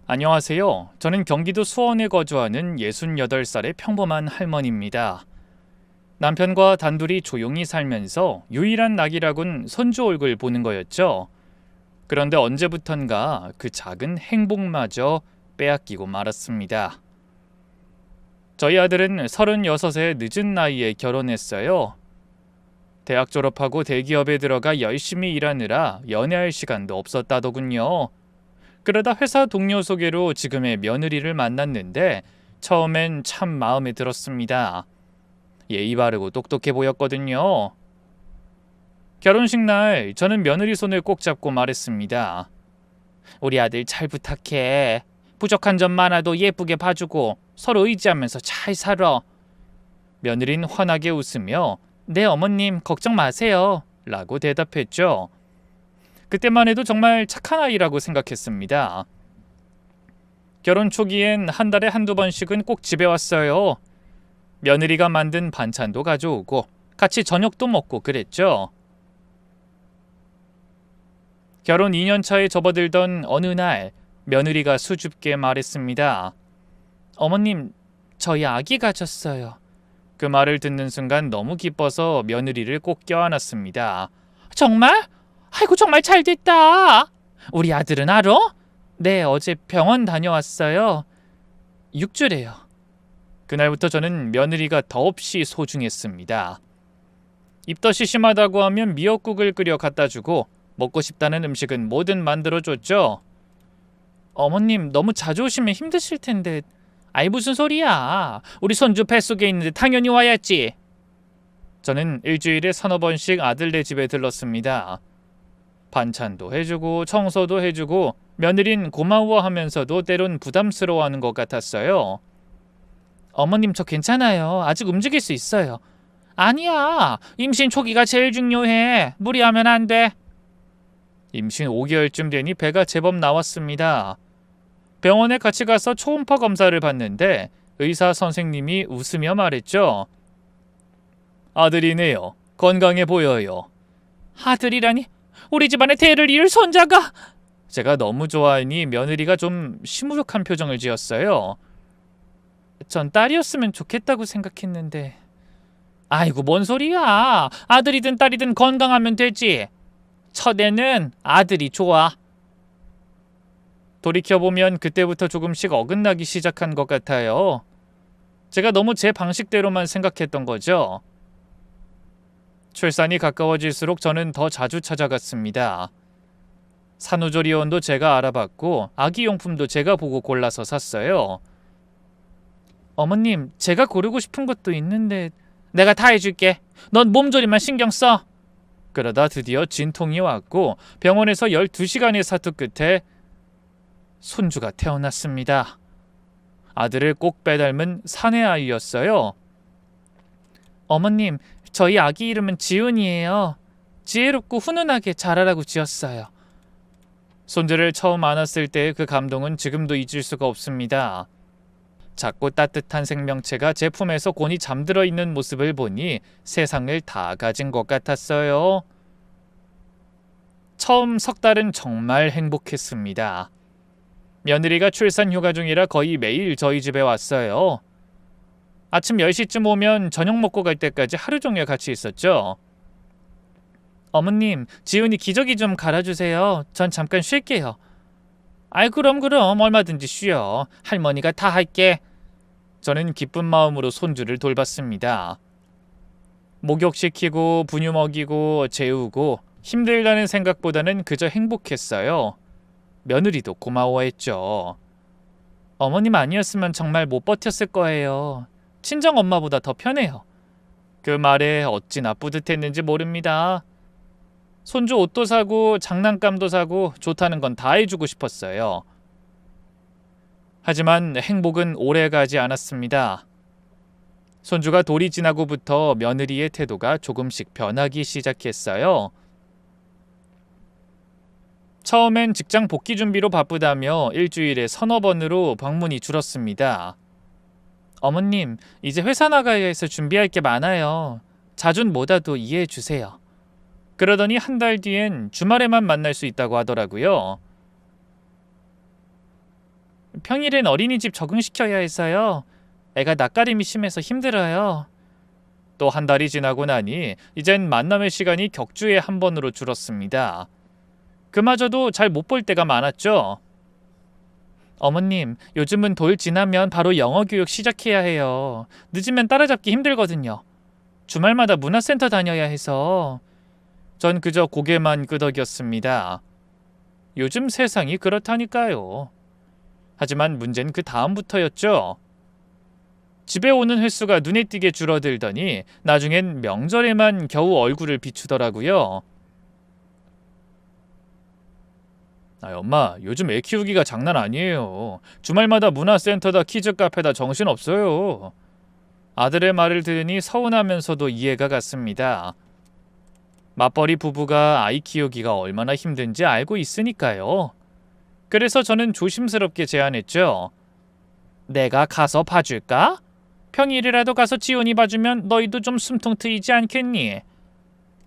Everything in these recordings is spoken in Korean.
안녕하세요. 저는 경기도 수원에 거주하는 68살의 평범한 할머니입니다. 남편과 단둘이 조용히 살면서 유일한 낙이라곤 손주 얼굴 보는 거였죠. 그런데 언제부턴가 그 작은 행복마저 빼앗기고 말았습니다. 저희 아들은 36의 늦은 나이에 결혼했어요. 대학 졸업하고 대기업에 들어가 열심히 일하느라 연애할 시간도 없었다더군요. 그러다 회사 동료 소개로 지금의 며느리를 만났는데 처음엔 참 마음에 들었습니다. 예의 바르고 똑똑해 보였거든요. 결혼식 날 저는 며느리 손을 꼭 잡고 말했습니다. 우리 아들 잘 부탁해. 부족한 점 많아도 예쁘게 봐주고 서로 의지하면서 잘 살아. 며느리는 환하게 웃으며 네 어머님 걱정 마세요 라고 대답했죠. 그때만 해도 정말 착한 아이라고 생각했습니다. 결혼 초기엔 한 달에 한두 번씩은 꼭 집에 왔어요. 며느리가 만든 반찬도 가져오고 같이 저녁도 먹고 그랬죠. 결혼 2년 차에 접어들던 어느 날 며느리가 수줍게 말했습니다. 어머님, 저희 아기 가졌어요. 그 말을 듣는 순간 너무 기뻐서 며느리를 꼭 껴안았습니다. 정말? 아이고 정말 잘 됐다. 우리 아들은 알아? 네, 어제 병원 다녀왔어요. 6주래요. 그날부터 저는 며느리가 더없이 소중했습니다. 입덧이 심하다고 하면 미역국을 끓여 갖다 주고 먹고 싶다는 음식은 뭐든 만들어줬죠. 어머님 너무 자주 오시면 힘드실 텐데. 아이 무슨 소리야. 우리 손주 뱃속에 있는데 당연히 와야지. 저는 일주일에 서너 번씩 아들네 집에 들렀습니다. 반찬도 해주고 청소도 해주고 며느린 고마워하면서도 때론 부담스러워하는 것 같았어요. 어머님 저 괜찮아요. 아직 움직일 수 있어요. 아니야. 임신 초기가 제일 중요해. 무리하면 안 돼. 임신 5개월쯤 되니 배가 제법 나왔습니다. 병원에 같이 가서 초음파 검사를 받는데 의사 선생님이 웃으며 말했죠. 아들이네요. 건강해 보여요. 아들이라니? 우리 집안에 대를 이을 손자가. 제가 너무 좋아하니 며느리가 좀 시무룩한 표정을 지었어요. 전 딸이었으면 좋겠다고 생각했는데. 아이고 뭔 소리야. 아들이든 딸이든 건강하면 되지. 첫애는 아들이 좋아. 돌이켜보면 그때부터 조금씩 어긋나기 시작한 것 같아요. 제가 너무 제 방식대로만 생각했던 거죠. 출산이 가까워질수록 저는 더 자주 찾아갔습니다. 산후조리원도 제가 알아봤고 아기용품도 제가 보고 골라서 샀어요. 어머님, 제가 고르고 싶은 것도 있는데. 내가 다 해줄게. 넌 몸조리만 신경 써. 그러다 드디어 진통이 왔고 병원에서 12시간의 사투 끝에 손주가 태어났습니다. 아들을 꼭 빼닮은 사내 아이였어요. 어머님, 저희 아기 이름은 지훈이에요. 지혜롭고 훈훈하게 자라라고 지었어요. 손주를 처음 안았을 때의 그 감동은 지금도 잊을 수가 없습니다. 작고 따뜻한 생명체가 제 품에서 곤히 잠들어 있는 모습을 보니 세상을 다 가진 것 같았어요. 처음 석 달은 정말 행복했습니다. 며느리가 출산 휴가 중이라 거의 매일 저희 집에 왔어요. 아침 10시쯤 오면 저녁 먹고 갈 때까지 하루 종일 같이 있었죠. 어머님, 지훈이 기저귀 좀 갈아주세요. 전 잠깐 쉴게요. 아이 그럼 얼마든지 쉬어. 할머니가 다 할게. 저는 기쁜 마음으로 손주를 돌봤습니다. 목욕시키고 분유 먹이고 재우고 힘들다는 생각보다는 그저 행복했어요. 며느리도 고마워했죠. 어머님 아니었으면 정말 못 버텼을 거예요. 친정 엄마보다 더 편해요. 그 말에 어찌나 뿌듯했는지 모릅니다. 손주 옷도 사고 장난감도 사고 좋다는 건 다 해주고 싶었어요. 하지만 행복은 오래가지 않았습니다. 손주가 돌이 지나고부터 며느리의 태도가 조금씩 변하기 시작했어요. 처음엔 직장 복귀 준비로 바쁘다며 일주일에 서너 번으로 방문이 줄었습니다. 어머님, 이제 회사 나가야 해서 준비할 게 많아요. 자주는 못 와도 이해해 주세요. 그러더니 한 달 뒤엔 주말에만 만날 수 있다고 하더라고요. 평일엔 어린이집 적응시켜야 해서요. 애가 낯가림이 심해서 힘들어요. 또 한 달이 지나고 나니 이젠 만남의 시간이 격주에 한 번으로 줄었습니다. 그마저도 잘 못 볼 때가 많았죠. 어머님, 요즘은 돌 지나면 바로 영어 교육 시작해야 해요. 늦으면 따라잡기 힘들거든요. 주말마다 문화센터 다녀야 해서. 전 그저 고개만 끄덕였습니다. 요즘 세상이 그렇다니까요. 하지만 문제는 그 다음부터였죠. 집에 오는 횟수가 눈에 띄게 줄어들더니 나중엔 명절에만 겨우 얼굴을 비추더라고요. 엄마, 요즘 애 키우기가 장난 아니에요. 주말마다 문화센터다 키즈 카페다 정신없어요. 아들의 말을 들으니 서운하면서도 이해가 갔습니다. 맞벌이 부부가 아이 키우기가 얼마나 힘든지 알고 있으니까요. 그래서 저는 조심스럽게 제안했죠. 내가 가서 봐줄까? 평일이라도 가서 지훈이 봐주면 너희도 좀 숨통 트이지 않겠니?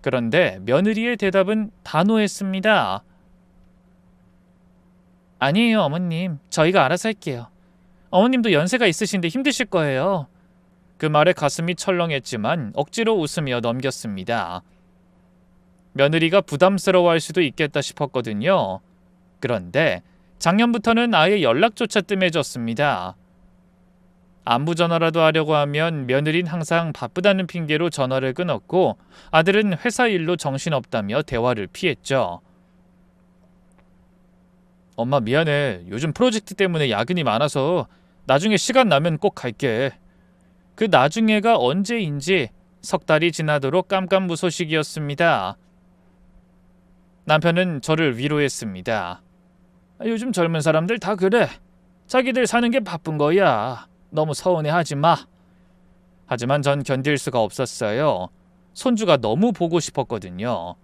그런데 며느리의 대답은 단호했습니다. 아니에요, 어머님. 저희가 알아서 할게요. 어머님도 연세가 있으신데 힘드실 거예요. 그 말에 가슴이 철렁했지만 억지로 웃으며 넘겼습니다. 며느리가 부담스러워할 수도 있겠다 싶었거든요. 그런데 작년부터는 아예 연락조차 뜸해졌습니다. 안부 전화라도 하려고 하면 며느린 항상 바쁘다는 핑계로 전화를 끊었고 아들은 회사 일로 정신없다며 대화를 피했죠. 엄마 미안해. 요즘 프로젝트 때문에 야근이 많아서 나중에 시간 나면 꼭 갈게. 그 나중에가 언제인지 석 달이 지나도록 깜깜무소식이었습니다. 남편은 저를 위로했습니다. 요즘 젊은 사람들 다 그래. 자기들 사는 게 바쁜 거야. 너무 서운해하지 마. 하지만 전 견딜 수가 없었어요. 손주가 너무 보고 싶었거든요.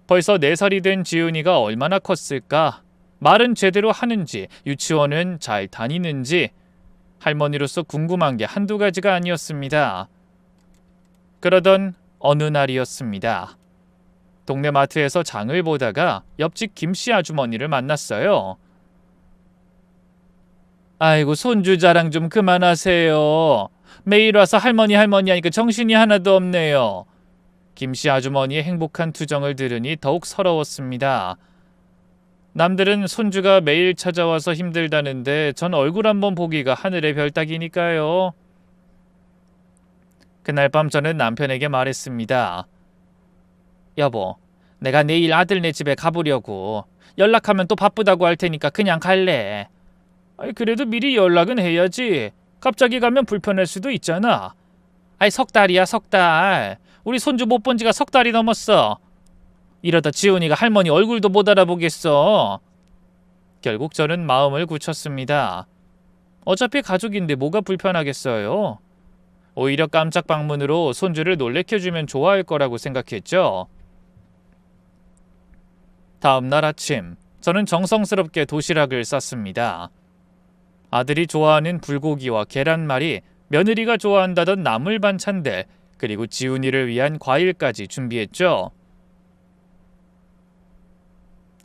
벌써 4살이 된 지훈이가 얼마나 컸을까? 말은 제대로 하는지, 유치원은 잘 다니는지 할머니로서 궁금한 게 한두 가지가 아니었습니다. 그러던 어느 날이었습니다. 동네 마트에서 장을 보다가 옆집 김씨 아주머니를 만났어요. 아이고, 손주 자랑 좀 그만하세요. 매일 와서 할머니 하니까 정신이 하나도 없네요. 김씨 아주머니의 행복한 투정을 들으니 더욱 서러웠습니다. 남들은 손주가 매일 찾아와서 힘들다는데 전 얼굴 한번 보기가 하늘의 별 따기니까요. 그날 밤 저는 남편에게 말했습니다. 여보, 내가 내일 아들네 집에 가보려고. 연락하면 또 바쁘다고 할 테니까 그냥 갈래. 그래도 미리 연락은 해야지. 갑자기 가면 불편할 수도 있잖아. 석 달이야, 석 달. 우리 손주 못 본 지가 석 달이 넘었어. 이러다 지훈이가 할머니 얼굴도 못 알아보겠어. 결국 저는 마음을 굳혔습니다. 어차피 가족인데 뭐가 불편하겠어요. 오히려 깜짝 방문으로 손주를 놀래켜주면 좋아할 거라고 생각했죠. 다음 날 아침, 저는 정성스럽게 도시락을 쌌습니다. 아들이 좋아하는 불고기와 계란말이, 며느리가 좋아한다던 나물 반찬들, 그리고 지훈이를 위한 과일까지 준비했죠.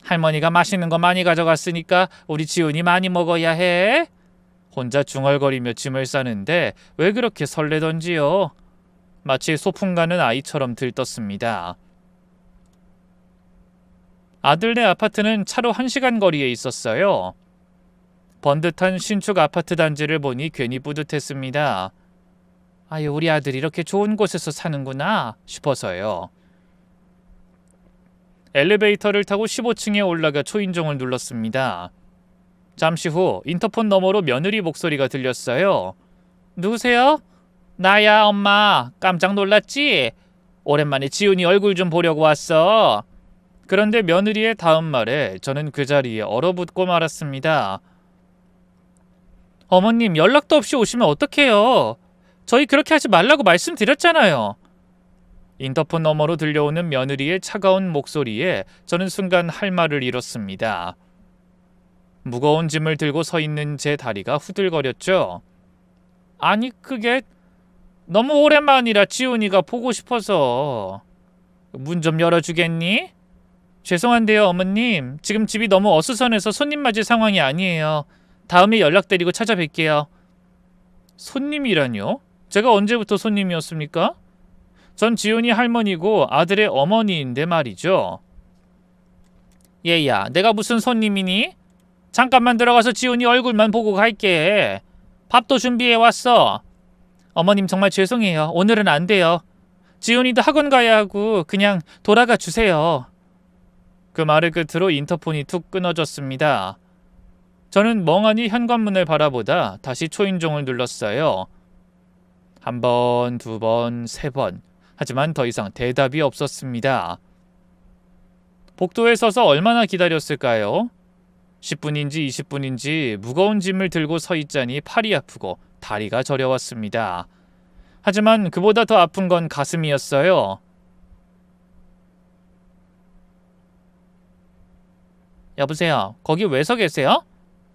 할머니가 맛있는 거 많이 가져갔으니까 우리 지훈이 많이 먹어야 해. 혼자 중얼거리며 짐을 싸는데 왜 그렇게 설레던지요. 마치 소풍 가는 아이처럼 들떴습니다. 아들네 아파트는 차로 1시간 거리에 있었어요. 번듯한 신축 아파트 단지를 보니 괜히 뿌듯했습니다. 우리 아들이 이렇게 좋은 곳에서 사는구나 싶어서요. 엘리베이터를 타고 15층에 올라가 초인종을 눌렀습니다. 잠시 후 인터폰 너머로 며느리 목소리가 들렸어요. 누구세요? 나야, 엄마. 깜짝 놀랐지? 오랜만에 지훈이 얼굴 좀 보려고 왔어. 그런데 며느리의 다음 말에 저는 그 자리에 얼어붙고 말았습니다. 어머님, 연락도 없이 오시면 어떡해요? 저희 그렇게 하지 말라고 말씀드렸잖아요. 인터폰 너머로 들려오는 며느리의 차가운 목소리에 저는 순간 할 말을 잃었습니다. 무거운 짐을 들고 서 있는 제 다리가 후들거렸죠. 아니, 그게 너무 오랜만이라 지훈이가 보고 싶어서. 문 좀 열어주겠니? 죄송한데요, 어머님. 지금 집이 너무 어수선해서 손님 맞을 상황이 아니에요. 다음에 연락드리고 찾아뵐게요. 손님이라뇨? 제가 언제부터 손님이었습니까? 전 지훈이 할머니고 아들의 어머니인데 말이죠. 얘야, 내가 무슨 손님이니? 잠깐만 들어가서 지훈이 얼굴만 보고 갈게. 밥도 준비해왔어. 어머님 정말 죄송해요. 오늘은 안 돼요. 지훈이도 학원 가야 하고 그냥 돌아가 주세요. 그 말을 끝으로 인터폰이 툭 끊어졌습니다. 저는 멍하니 현관문을 바라보다 다시 초인종을 눌렀어요. 한 번, 두 번, 세 번. 하지만 더 이상 대답이 없었습니다. 복도에 서서 얼마나 기다렸을까요? 10분인지 20분인지 무거운 짐을 들고 서 있자니 팔이 아프고 다리가 저려왔습니다. 하지만 그보다 더 아픈 건 가슴이었어요. 여보세요. 거기 왜 서 계세요?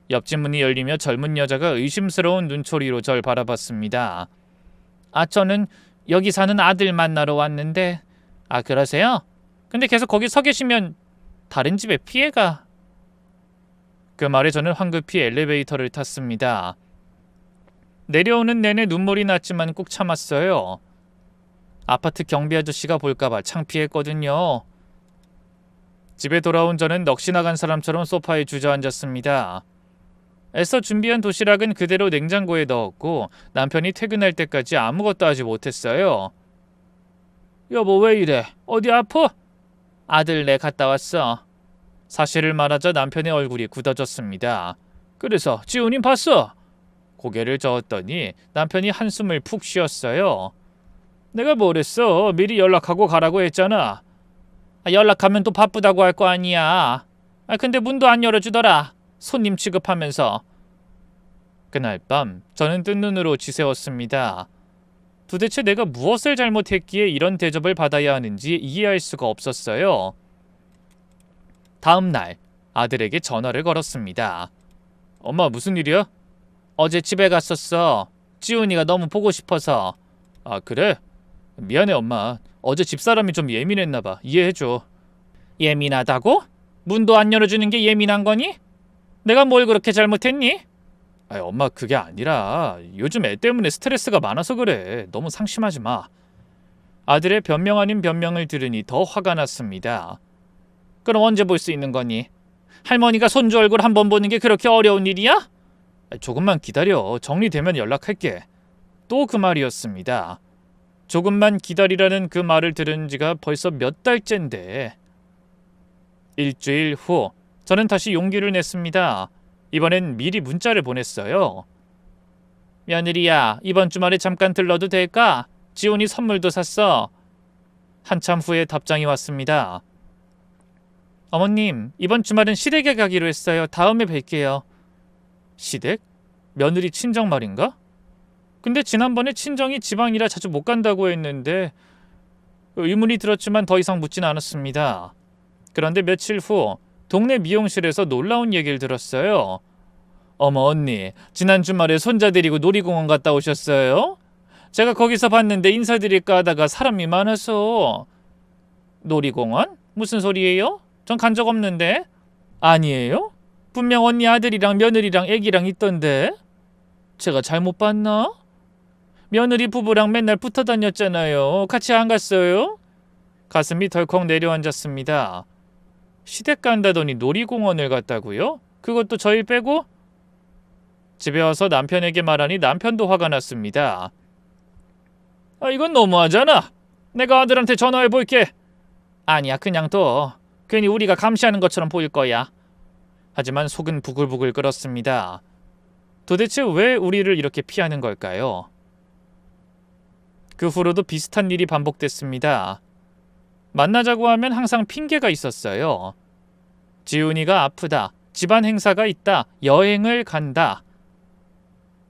옆집 문이 열리며 젊은 여자가 의심스러운 눈초리로 절 바라봤습니다. 아, 저는 여기 사는 아들 만나러 왔는데. 아, 그러세요? 근데 계속 거기 서 계시면 다른 집에 피해가. 그 말에 저는 황급히 엘리베이터를 탔습니다. 내려오는 내내 눈물이 났지만 꾹 참았어요. 아파트 경비 아저씨가 볼까봐 창피했거든요. 집에 돌아온 저는 넋이 나간 사람처럼 소파에 주저앉았습니다. 애써 준비한 도시락은 그대로 냉장고에 넣었고 남편이 퇴근할 때까지 아무것도 하지 못했어요. 여보, 왜 이래? 어디 아파? 아들 내 갔다 왔어. 사실을 말하자 남편의 얼굴이 굳어졌습니다. 그래서 지훈이 봤어? 고개를 저었더니 남편이 한숨을 푹 쉬었어요. 내가 뭘 했어? 미리 연락하고 가라고 했잖아. 연락하면 또 바쁘다고 할 거 아니야. 근데 문도 안 열어주더라. 손님 취급하면서. 그날 밤 저는 뜬 눈으로 지새웠습니다. 도대체 내가 무엇을 잘못했기에 이런 대접을 받아야 하는지 이해할 수가 없었어요. 다음 날 아들에게 전화를 걸었습니다. 엄마, 무슨 일이야? 어제 집에 갔었어. 지훈이가 너무 보고 싶어서. 아, 그래? 미안해 엄마. 어제 집사람이 좀 예민했나봐. 이해해줘. 예민하다고? 문도 안 열어주는 게 예민한 거니? 내가 뭘 그렇게 잘못했니? 아니, 엄마, 그게 아니라 요즘 애 때문에 스트레스가 많아서 그래. 너무 상심하지 마. 아들의 변명 아닌 변명을 들으니 더 화가 났습니다. 그럼 언제 볼 수 있는 거니? 할머니가 손주 얼굴 한 번 보는 게 그렇게 어려운 일이야? 조금만 기다려. 정리되면 연락할게. 또 그 말이었습니다. 조금만 기다리라는 그 말을 들은 지가 벌써 몇 달째인데. 일주일 후 저는 다시 용기를 냈습니다. 이번엔 미리 문자를 보냈어요. 며느리야, 이번 주말에 잠깐 들러도 될까? 지훈이 선물도 샀어. 한참 후에 답장이 왔습니다. 어머님, 이번 주말은 시댁에 가기로 했어요. 다음에 뵐게요. 시댁? 며느리 친정 말인가? 근데 지난번에 친정이 지방이라 자주 못 간다고 했는데 의문이 들었지만 더 이상 묻진 않았습니다. 그런데 며칠 후 동네 미용실에서 놀라운 얘기를 들었어요. 어머, 언니, 지난 주말에 손자 데리고 놀이공원 갔다 오셨어요? 제가 거기서 봤는데 인사드릴까 하다가 사람이 많아서. 놀이공원? 무슨 소리예요? 전 간 적 없는데. 아니에요? 분명 언니 아들이랑 며느리랑 애기랑 있던데. 제가 잘못 봤나? 며느리 부부랑 맨날 붙어 다녔잖아요. 같이 안 갔어요? 가슴이 덜컥 내려앉았습니다. 시댁 간다더니 놀이공원을 갔다고요? 그것도 저희 빼고? 집에 와서 남편에게 말하니 남편도 화가 났습니다. 이건 너무하잖아. 내가 아들한테 전화해 볼게. 아니야, 그냥 둬. 괜히 우리가 감시하는 것처럼 보일 거야. 하지만 속은 부글부글 끓었습니다. 도대체 왜 우리를 이렇게 피하는 걸까요? 그 후로도 비슷한 일이 반복됐습니다. 만나자고 하면 항상 핑계가 있었어요. 지훈이가 아프다, 집안 행사가 있다, 여행을 간다.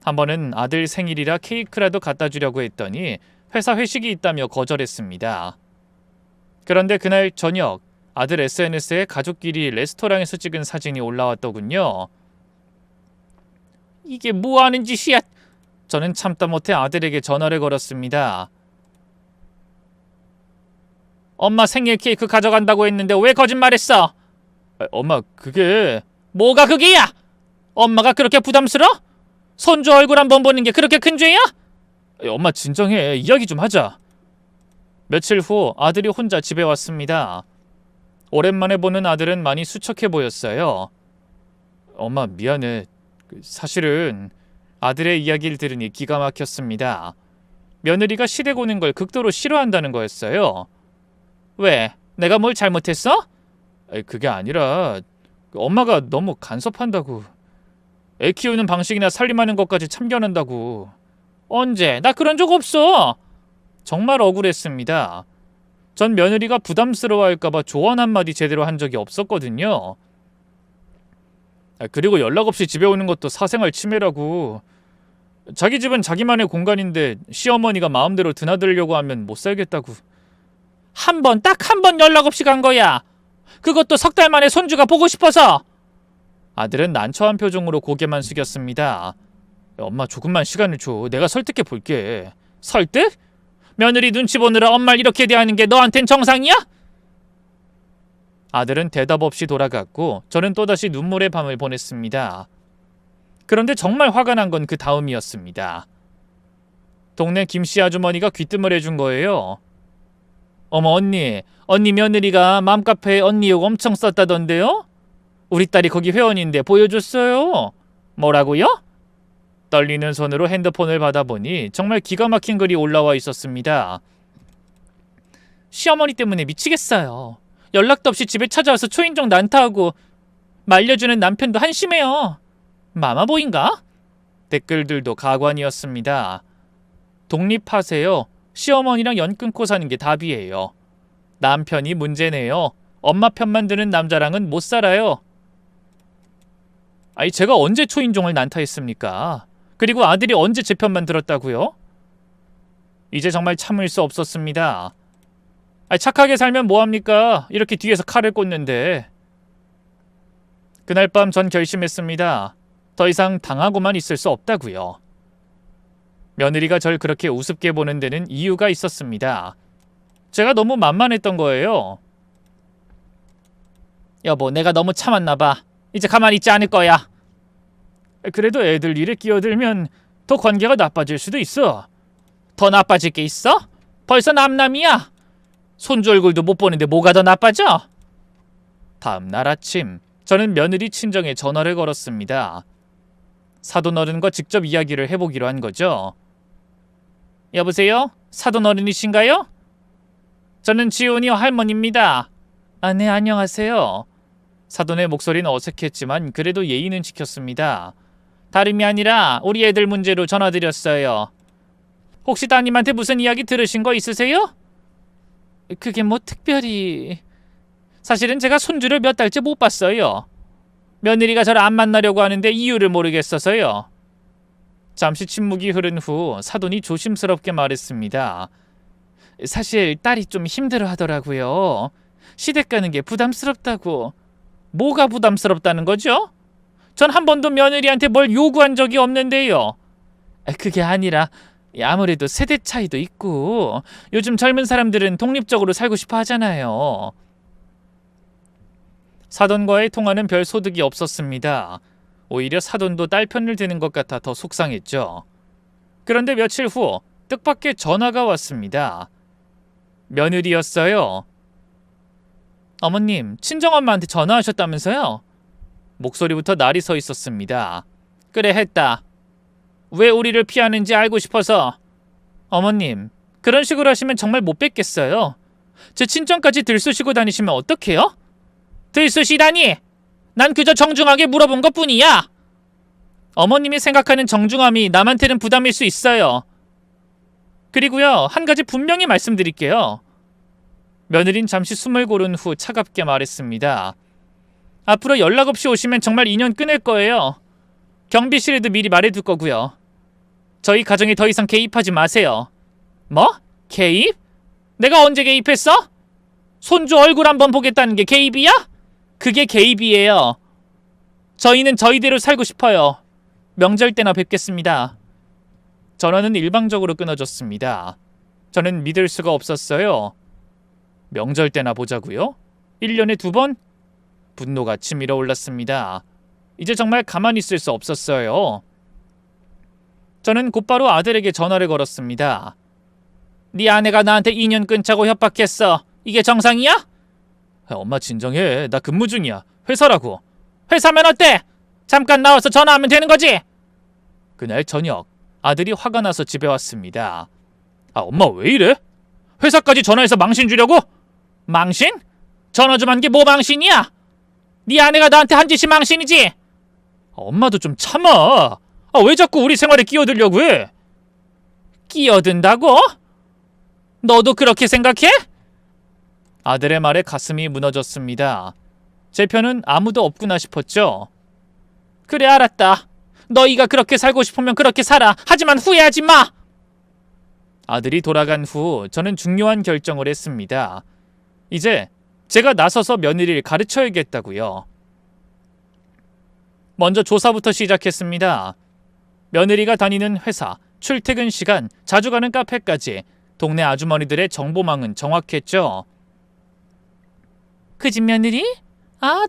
한 번은 아들 생일이라 케이크라도 갖다 주려고 했더니 회사 회식이 있다며 거절했습니다. 그런데 그날 저녁 아들 SNS에 가족끼리 레스토랑에서 찍은 사진이 올라왔더군요. 이게 뭐 하는 짓이야? 저는 참다 못해 아들에게 전화를 걸었습니다. 엄마 생일 케이크 가져간다고 했는데 왜 거짓말했어? 엄마, 그게... 뭐가 그게야? 엄마가 그렇게 부담스러워? 손주 얼굴 한번 보는 게 그렇게 큰 죄야? 엄마, 진정해. 이야기 좀 하자. 며칠 후 아들이 혼자 집에 왔습니다. 오랜만에 보는 아들은 많이 수척해 보였어요. 엄마, 미안해. 사실은... 아들의 이야기를 들으니 기가 막혔습니다. 며느리가 시댁 오는 걸 극도로 싫어한다는 거였어요. 왜? 내가 뭘 잘못했어? 그게 아니라 엄마가 너무 간섭한다고. 애 키우는 방식이나 살림하는 것까지 참견한다고. 언제? 나 그런 적 없어. 정말 억울했습니다. 전 며느리가 부담스러워할까봐 조언 한마디 제대로 한 적이 없었거든요. 그리고 연락 없이 집에 오는 것도 사생활 침해라고. 자기 집은 자기만의 공간인데 시어머니가 마음대로 드나들려고 하면 못 살겠다고. 딱 한 번 연락 없이 간 거야. 그것도 석 달 만에 손주가 보고 싶어서. 아들은 난처한 표정으로 고개만 숙였습니다. 엄마, 조금만 시간을 줘. 내가 설득해 볼게. 설득? 며느리 눈치 보느라 엄마를 이렇게 대하는 게 너한텐 정상이야? 아들은 대답 없이 돌아갔고 저는 또다시 눈물의 밤을 보냈습니다. 그런데 정말 화가 난 건 그 다음이었습니다. 동네 김씨 아주머니가 귀뜸을 해준 거예요. 어머, 언니 며느리가 맘카페에 언니 욕 엄청 썼다던데요? 우리 딸이 거기 회원인데 보여줬어요. 뭐라고요? 떨리는 손으로 핸드폰을 받아보니 정말 기가 막힌 글이 올라와 있었습니다. 시어머니 때문에 미치겠어요. 연락도 없이 집에 찾아와서 초인종 난타하고 말려주는 남편도 한심해요. 마마보인가? 댓글들도 가관이었습니다. 독립하세요. 시어머니랑 연 끊고 사는 게 답이에요. 남편이 문제네요. 엄마 편만 드는 남자랑은 못 살아요. 아니, 제가 언제 초인종을 난타했습니까? 그리고 아들이 언제 제 편만 들었다고요? 이제 정말 참을 수 없었습니다. 착하게 살면 뭐합니까? 이렇게 뒤에서 칼을 꽂는데. 그날 밤 전 결심했습니다. 더 이상 당하고만 있을 수 없다고요. 며느리가 절 그렇게 우습게 보는 데는 이유가 있었습니다. 제가 너무 만만했던 거예요. 여보, 내가 너무 참았나 봐. 이제 가만히 있지 않을 거야. 그래도 애들 일에 끼어들면 더 관계가 나빠질 수도 있어. 더 나빠질 게 있어? 벌써 남남이야. 손주 얼굴도 못 보는데 뭐가 더 나빠져? 다음 날 아침 저는 며느리 친정에 전화를 걸었습니다. 사돈 어른과 직접 이야기를 해보기로 한 거죠. 여보세요? 사돈 어른이신가요? 저는 지훈이 할머니입니다. 네, 안녕하세요. 사돈의 목소리는 어색했지만 그래도 예의는 지켰습니다. 다름이 아니라 우리 애들 문제로 전화드렸어요. 혹시 따님한테 무슨 이야기 들으신 거 있으세요? 그게 뭐 특별히... 사실은 제가 손주를 몇 달째 못 봤어요. 며느리가 저를 안 만나려고 하는데 이유를 모르겠어서요. 잠시 침묵이 흐른 후 사돈이 조심스럽게 말했습니다. 사실 딸이 좀 힘들어 하더라고요. 시댁 가는 게 부담스럽다고. 뭐가 부담스럽다는 거죠? 전 한 번도 며느리한테 뭘 요구한 적이 없는데요. 그게 아니라 아무래도 세대 차이도 있고 요즘 젊은 사람들은 독립적으로 살고 싶어 하잖아요. 사돈과의 통화는 별 소득이 없었습니다. 오히려 사돈도 딸 편을 드는 것 같아 더 속상했죠. 그런데 며칠 후 뜻밖의 전화가 왔습니다. 며느리였어요. 어머님, 친정엄마한테 전화하셨다면서요? 목소리부터 날이 서 있었습니다. 그래, 했다. 왜 우리를 피하는지 알고 싶어서. 어머님, 그런 식으로 하시면 정말 못 뵙겠어요. 제 친정까지 들쑤시고 다니시면 어떡해요? 들쑤시다니! 난 그저 정중하게 물어본 것뿐이야. 어머님이 생각하는 정중함이 남한테는 부담일 수 있어요. 그리고요, 한 가지 분명히 말씀드릴게요. 며느린 잠시 숨을 고른 후 차갑게 말했습니다. 앞으로 연락 없이 오시면 정말 인연 끊을 거예요. 경비실에도 미리 말해둘 거고요. 저희 가정에 더 이상 개입하지 마세요. 뭐? 개입? 내가 언제 개입했어? 손주 얼굴 한번 보겠다는 게 개입이야? 그게 개입이에요. 저희는 저희대로 살고 싶어요. 명절 때나 뵙겠습니다. 전화는 일방적으로 끊어졌습니다. 저는 믿을 수가 없었어요. 명절 때나 보자고요? 1년에 2번? 분노가 치밀어 올랐습니다. 이제 정말 가만히 있을 수 없었어요. 저는 곧바로 아들에게 전화를 걸었습니다. 네 아내가 나한테 2년 끊자고 협박했어. 이게 정상이야? 엄마 진정해. 나 근무 중이야. 회사라고. 회사면 어때? 잠깐 나와서 전화하면 되는 거지? 그날 저녁 아들이 화가 나서 집에 왔습니다. 엄마 왜 이래? 회사까지 전화해서 망신 주려고? 망신? 전화 좀 한 게 뭐 망신이야? 네 아내가 나한테 한 짓이 망신이지? 엄마도 좀 참아. 왜 자꾸 우리 생활에 끼어들려고 해? 끼어든다고? 너도 그렇게 생각해? 아들의 말에 가슴이 무너졌습니다. 제 편은 아무도 없구나 싶었죠. 그래 알았다. 너희가 그렇게 살고 싶으면 그렇게 살아. 하지만 후회하지 마. 아들이 돌아간 후 저는 중요한 결정을 했습니다. 이제 제가 나서서 며느리를 가르쳐야겠다고요. 먼저 조사부터 시작했습니다. 며느리가 다니는 회사, 출퇴근 시간, 자주 가는 카페까지 동네 아주머니들의 정보망은 정확했죠. 그 집 며느리?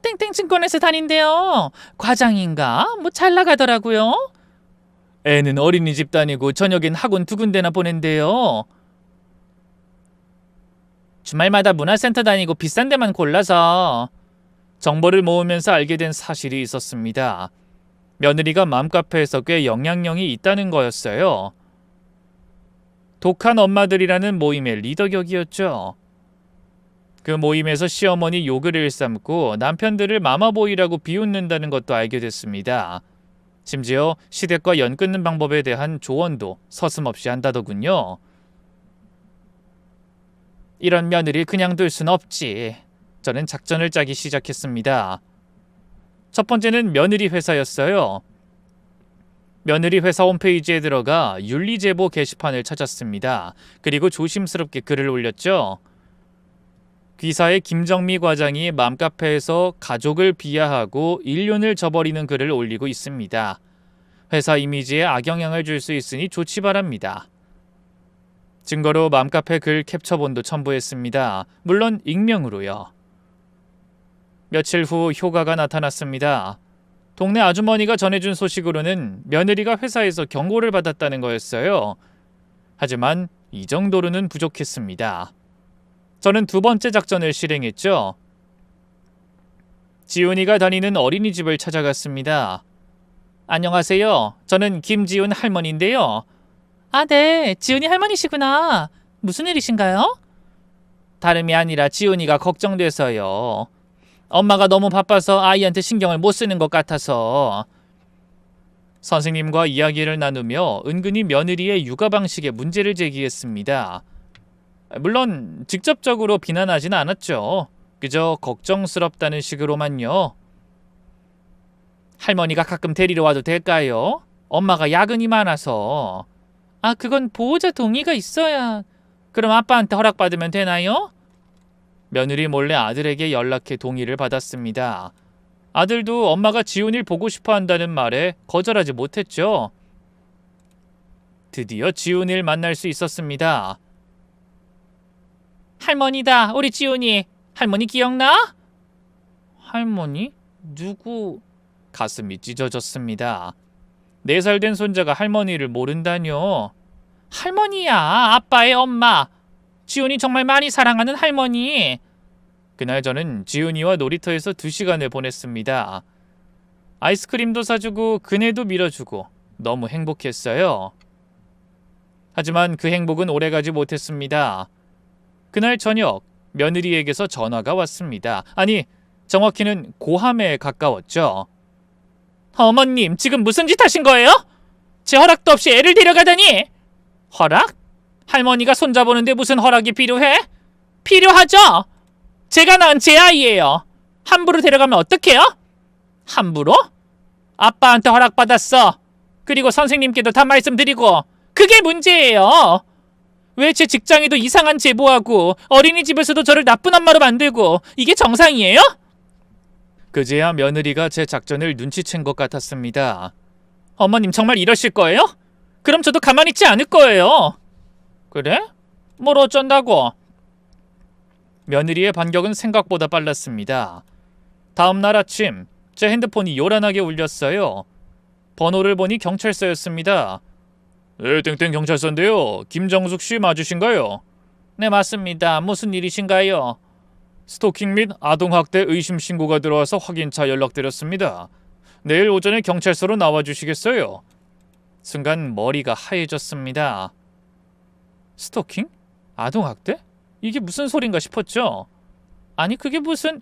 땡땡 증권에서 다닌대요. 과장인가? 뭐 잘 나가더라고요. 애는 어린이집 다니고 저녁엔 학원 2군데나 보낸대요. 주말마다 문화센터 다니고 비싼 데만 골라서. 정보를 모으면서 알게 된 사실이 있었습니다. 며느리가 맘카페에서 꽤 영향력이 있다는 거였어요. 독한 엄마들이라는 모임의 리더 격이었죠. 그 모임에서 시어머니 욕을 일삼고 남편들을 마마보이라고 비웃는다는 것도 알게 됐습니다. 심지어 시댁과 연 끊는 방법에 대한 조언도 서슴없이 한다더군요. 이런 며느리 그냥 둘 순 없지. 저는 작전을 짜기 시작했습니다. 첫 번째는 며느리 회사였어요. 며느리 회사 홈페이지에 들어가 윤리제보 게시판을 찾았습니다. 그리고 조심스럽게 글을 올렸죠. 귀사의 김정미 과장이 맘카페에서 가족을 비하하고 인륜을 저버리는 글을 올리고 있습니다. 회사 이미지에 악영향을 줄 수 있으니 조치 바랍니다. 증거로 맘카페 글 캡처본도 첨부했습니다. 물론 익명으로요. 며칠 후 효과가 나타났습니다. 동네 아주머니가 전해준 소식으로는 며느리가 회사에서 경고를 받았다는 거였어요. 하지만 이 정도로는 부족했습니다. 저는 두 번째 작전을 실행했죠. 지훈이가 다니는 어린이집을 찾아갔습니다. 안녕하세요. 저는 김지훈 할머니인데요. 네. 지훈이 할머니시구나. 무슨 일이신가요? 다름이 아니라 지훈이가 걱정돼서요. 엄마가 너무 바빠서 아이한테 신경을 못 쓰는 것 같아서. 선생님과 이야기를 나누며 은근히 며느리의 육아 방식에 문제를 제기했습니다. 물론 직접적으로 비난하진 않았죠. 그저 걱정스럽다는 식으로만요. 할머니가 가끔 데리러 와도 될까요? 엄마가 야근이 많아서. 그건 보호자 동의가 있어야. 그럼 아빠한테 허락받으면 되나요? 며느리 몰래 아들에게 연락해 동의를 받았습니다. 아들도 엄마가 지훈이를 보고 싶어 한다는 말에 거절하지 못했죠. 드디어 지훈이를 만날 수 있었습니다. 할머니다, 우리 지훈이. 할머니 기억나? 할머니? 누구? 가슴이 찢어졌습니다. 4살 된 손자가 할머니를 모른다뇨. 할머니야, 아빠의 엄마. 지훈이 정말 많이 사랑하는 할머니. 그날 저는 지훈이와 놀이터에서 2시간을 보냈습니다. 아이스크림도 사주고 그네도 밀어주고 너무 행복했어요. 하지만 그 행복은 오래가지 못했습니다. 그날 저녁 며느리에게서 전화가 왔습니다. 아니, 정확히는 고함에 가까웠죠. 어머님, 지금 무슨 짓 하신 거예요? 제 허락도 없이 애를 데려가다니. 허락? 할머니가 손자보는데 무슨 허락이 필요해? 필요하죠? 제가 낳은 제 아이예요. 함부로 데려가면 어떡해요? 함부로? 아빠한테 허락받았어. 그리고 선생님께도 다 말씀드리고. 그게 문제예요. 왜 제 직장에도 이상한 제보하고 어린이집에서도 저를 나쁜 엄마로 만들고. 이게 정상이에요? 그제야 며느리가 제 작전을 눈치챈 것 같았습니다. 어머님 정말 이러실 거예요? 그럼 저도 가만히 있지 않을 거예요. 그래? 뭘 어쩐다고? 며느리의 반격은 생각보다 빨랐습니다. 다음 날 아침 제 핸드폰이 요란하게 울렸어요. 번호를 보니 경찰서였습니다. 네, 땡땡 경찰서인데요. 김정숙 씨 맞으신가요? 네, 맞습니다. 무슨 일이신가요? 스토킹 및 아동학대 의심 신고가 들어와서 확인차 연락드렸습니다. 내일 오전에 경찰서로 나와주시겠어요? 순간 머리가 하얘졌습니다. 스토킹? 아동학대? 이게 무슨 소린가 싶었죠. 아니 그게 무슨...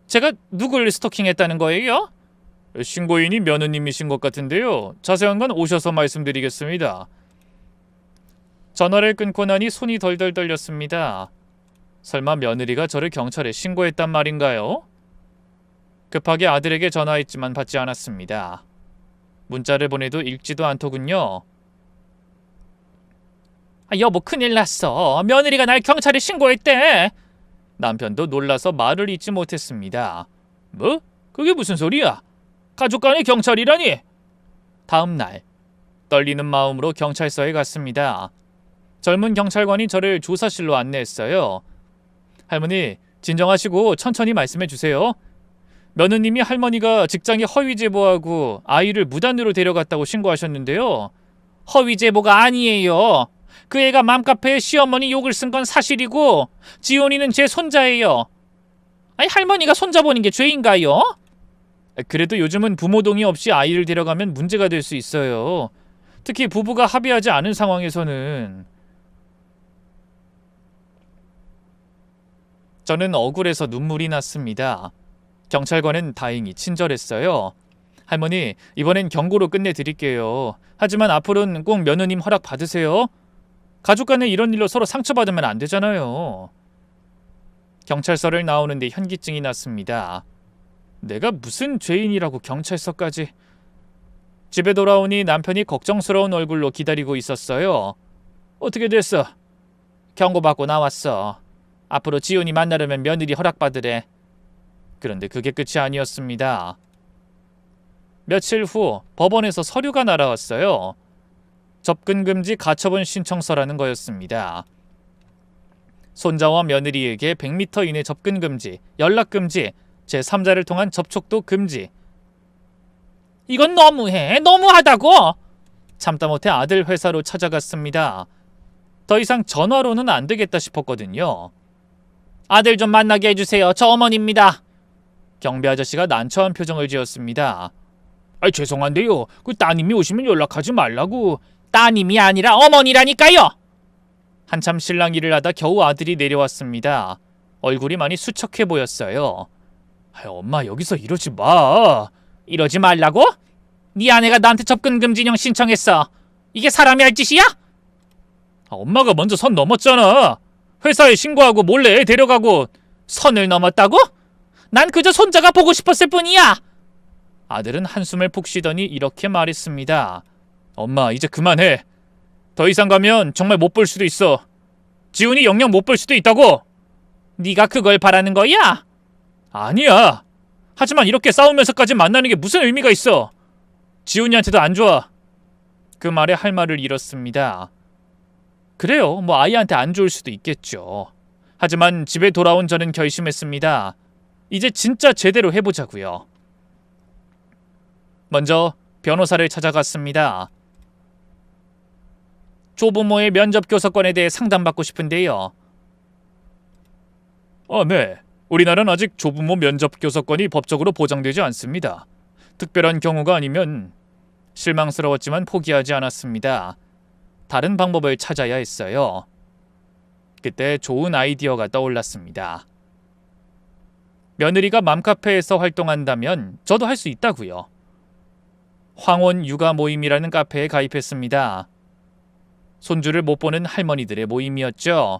제가 누굴 스토킹했다는 거예요? 신고인이 며느님이신 것 같은데요. 자세한 건 오셔서 말씀드리겠습니다. 전화를 끊고 나니 손이 덜덜 떨렸습니다. 설마 며느리가 저를 경찰에 신고했단 말인가요? 급하게 아들에게 전화했지만 받지 않았습니다. 문자를 보내도 읽지도 않더군요. 여보, 큰일 났어. 며느리가 날 경찰에 신고했대. 남편도 놀라서 말을 잇지 못했습니다. 뭐? 그게 무슨 소리야? 가족 간의 경찰이라니? 다음 날 떨리는 마음으로 경찰서에 갔습니다. 젊은 경찰관이 저를 조사실로 안내했어요. 할머니, 진정하시고 천천히 말씀해 주세요. 며느님이 할머니가 직장에 허위 제보하고 아이를 무단으로 데려갔다고 신고하셨는데요. 허위 제보가 아니에요. 그 애가 맘카페에 시어머니 욕을 쓴 건 사실이고 지훈이는 제 손자예요. 아니 할머니가 손자 보는 게 죄인가요? 그래도 요즘은 부모 동의 없이 아이를 데려가면 문제가 될 수 있어요. 특히 부부가 합의하지 않은 상황에서는. 저는 억울해서 눈물이 났습니다. 경찰관은 다행히 친절했어요. 할머니, 이번엔 경고로 끝내드릴게요. 하지만 앞으로는 꼭 며느님 허락 받으세요. 가족 간에 이런 일로 서로 상처받으면 안 되잖아요. 경찰서를 나오는데 현기증이 났습니다. 내가 무슨 죄인이라고 경찰서까지. 집에 돌아오니 남편이 걱정스러운 얼굴로 기다리고 있었어요. 어떻게 됐어? 경고받고 나왔어. 앞으로 지훈이 만나려면 며느리 허락받으래. 그런데 그게 끝이 아니었습니다. 며칠 후 법원에서 서류가 날아왔어요. 접근금지 가처분 신청서라는 거였습니다. 손자와 며느리에게 100m 이내 접근금지, 연락금지, 제3자를 통한 접촉도 금지. 이건 너무해. 너무하다고. 참다 못해 아들 회사로 찾아갔습니다. 더 이상 전화로는 안 되겠다 싶었거든요. 아들 좀 만나게 해주세요. 저 어머니입니다. 경비 아저씨가 난처한 표정을 지었습니다. 죄송한데요. 그 따님이 오시면 연락하지 말라고. 따님이 아니라 어머니라니까요. 한참 실랑이를 하다 겨우 아들이 내려왔습니다. 얼굴이 많이 수척해 보였어요. 엄마 여기서 이러지 마. 이러지 말라고? 네 아내가 나한테 접근금지령 신청했어. 이게 사람이 할 짓이야? 엄마가 먼저 선 넘었잖아. 회사에 신고하고 몰래 애 데려가고. 선을 넘었다고? 난 그저 손자가 보고 싶었을 뿐이야. 아들은 한숨을 푹 쉬더니 이렇게 말했습니다. 엄마 이제 그만해. 더 이상 가면 정말 못 볼 수도 있어. 지훈이 영영 못 볼 수도 있다고. 네가 그걸 바라는 거야? 아니야. 하지만 이렇게 싸우면서까지 만나는 게 무슨 의미가 있어. 지훈이한테도 안 좋아. 그 말에 할 말을 잃었습니다. 그래요. 뭐 아이한테 안 좋을 수도 있겠죠. 하지만 집에 돌아온 저는 결심했습니다. 이제 진짜 제대로 해보자고요. 먼저 변호사를 찾아갔습니다. 조부모의 면접 교섭권에 대해 상담받고 싶은데요. 네. 우리나라는 아직 조부모 면접 교섭권이 법적으로 보장되지 않습니다. 특별한 경우가 아니면. 실망스러웠지만 포기하지 않았습니다. 다른 방법을 찾아야 했어요. 그때 좋은 아이디어가 떠올랐습니다. 며느리가 맘카페에서 활동한다면 저도 할 수 있다고요. 황혼 육아 모임이라는 카페에 가입했습니다. 손주를 못 보는 할머니들의 모임이었죠.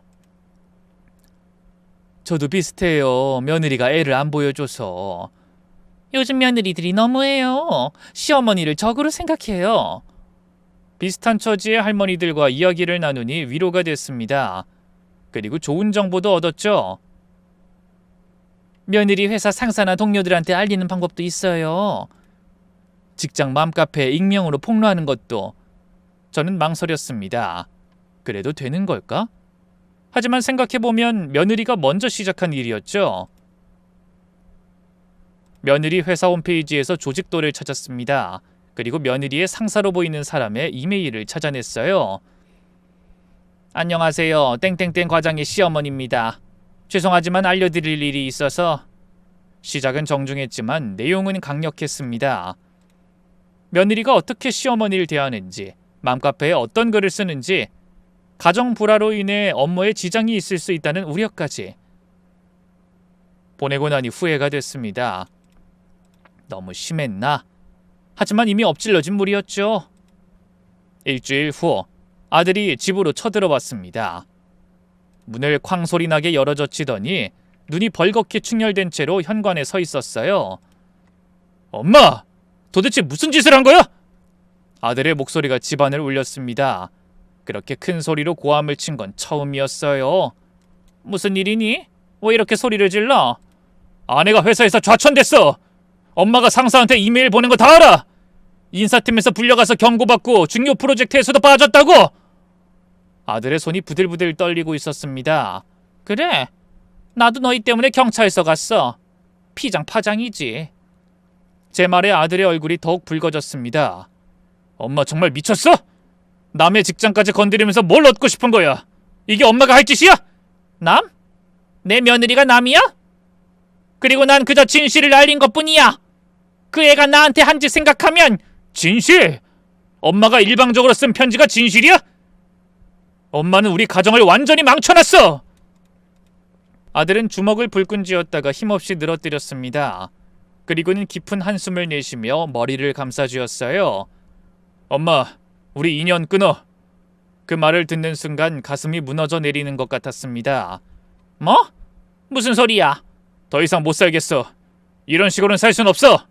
저도 비슷해요. 며느리가 애를 안 보여줘서. 요즘 며느리들이 너무해요. 시어머니를 적으로 생각해요. 비슷한 처지의 할머니들과 이야기를 나누니 위로가 됐습니다. 그리고 좋은 정보도 얻었죠. 며느리 회사 상사나 동료들한테 알리는 방법도 있어요. 직장 맘카페에 익명으로 폭로하는 것도. 저는 망설였습니다. 그래도 되는 걸까? 하지만 생각해보면 며느리가 먼저 시작한 일이었죠. 며느리 회사 홈페이지에서 조직도를 찾았습니다. 그리고 며느리의 상사로 보이는 사람의 이메일을 찾아냈어요. 안녕하세요. 땡땡땡 과장의 시어머니입니다. 죄송하지만 알려드릴 일이 있어서. 시작은 정중했지만 내용은 강력했습니다. 며느리가 어떻게 시어머니를 대하는지, 맘카페에 어떤 글을 쓰는지, 가정 불화로 인해 업무에 지장이 있을 수 있다는 우려까지. 보내고 나니 후회가 됐습니다. 너무 심했나? 하지만 이미 엎질러진 물이었죠. 일주일 후 아들이 집으로 쳐들어왔습니다. 문을 쾅 소리 나게 열어젖히더니 눈이 벌겋게 충혈된 채로 현관에 서 있었어요. 엄마! 도대체 무슨 짓을 한 거야? 아들의 목소리가 집안을 울렸습니다. 그렇게 큰 소리로 고함을 친 건 처음이었어요. 무슨 일이니? 왜 이렇게 소리를 질러? 아내가 회사에서 좌천됐어. 엄마가 상사한테 이메일 보낸 거 다 알아. 인사팀에서 불려가서 경고받고 중요 프로젝트에서도 빠졌다고. 아들의 손이 부들부들 떨리고 있었습니다. 그래? 나도 너희 때문에 경찰서 갔어. 피장파장이지. 제 말에 아들의 얼굴이 더욱 붉어졌습니다. 엄마 정말 미쳤어? 남의 직장까지 건드리면서 뭘 얻고 싶은 거야? 이게 엄마가 할 짓이야? 남? 내 며느리가 남이야? 그리고 난 그저 진실을 알린 것뿐이야. 그 애가 나한테 한 짓 생각하면. 진실? 엄마가 일방적으로 쓴 편지가 진실이야? 엄마는 우리 가정을 완전히 망쳐놨어. 아들은 주먹을 불끈 쥐었다가 힘없이 늘어뜨렸습니다. 그리고는 깊은 한숨을 내쉬며 머리를 감싸쥐었어요. 엄마, 우리 인연 끊어. 그 말을 듣는 순간 가슴이 무너져 내리는 것 같았습니다. 뭐? 무슨 소리야? 더 이상 못 살겠어. 이런 식으로는 살 순 없어.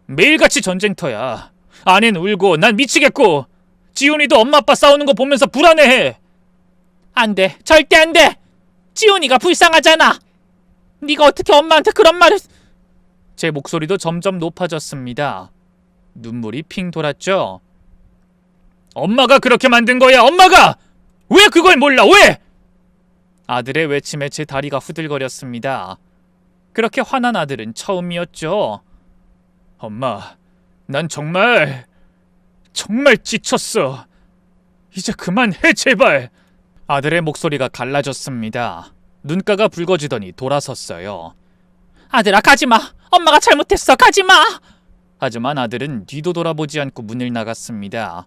매일같이 전쟁터야. 아내는 울고 난 미치겠고 지훈이도 엄마 아빠 싸우는 거 보면서 불안해해. 안 돼. 절대 안 돼. 지훈이가 불쌍하잖아. 네가 어떻게 엄마한테 그런 말을... 제 목소리도 점점 높아졌습니다. 눈물이 핑 돌았죠. 엄마가 그렇게 만든 거야. 엄마가! 왜 그걸 몰라? 왜? 아들의 외침에 제 다리가 후들거렸습니다. 그렇게 화난 아들은 처음이었죠. 엄마, 난 정말 지쳤어. 이제 그만해 제발. 아들의 목소리가 갈라졌습니다. 눈가가 붉어지더니 돌아섰어요. 아들아, 가지마. 엄마가 잘못했어. 가지마. 하지만 아들은 뒤도 돌아보지 않고 문을 나갔습니다.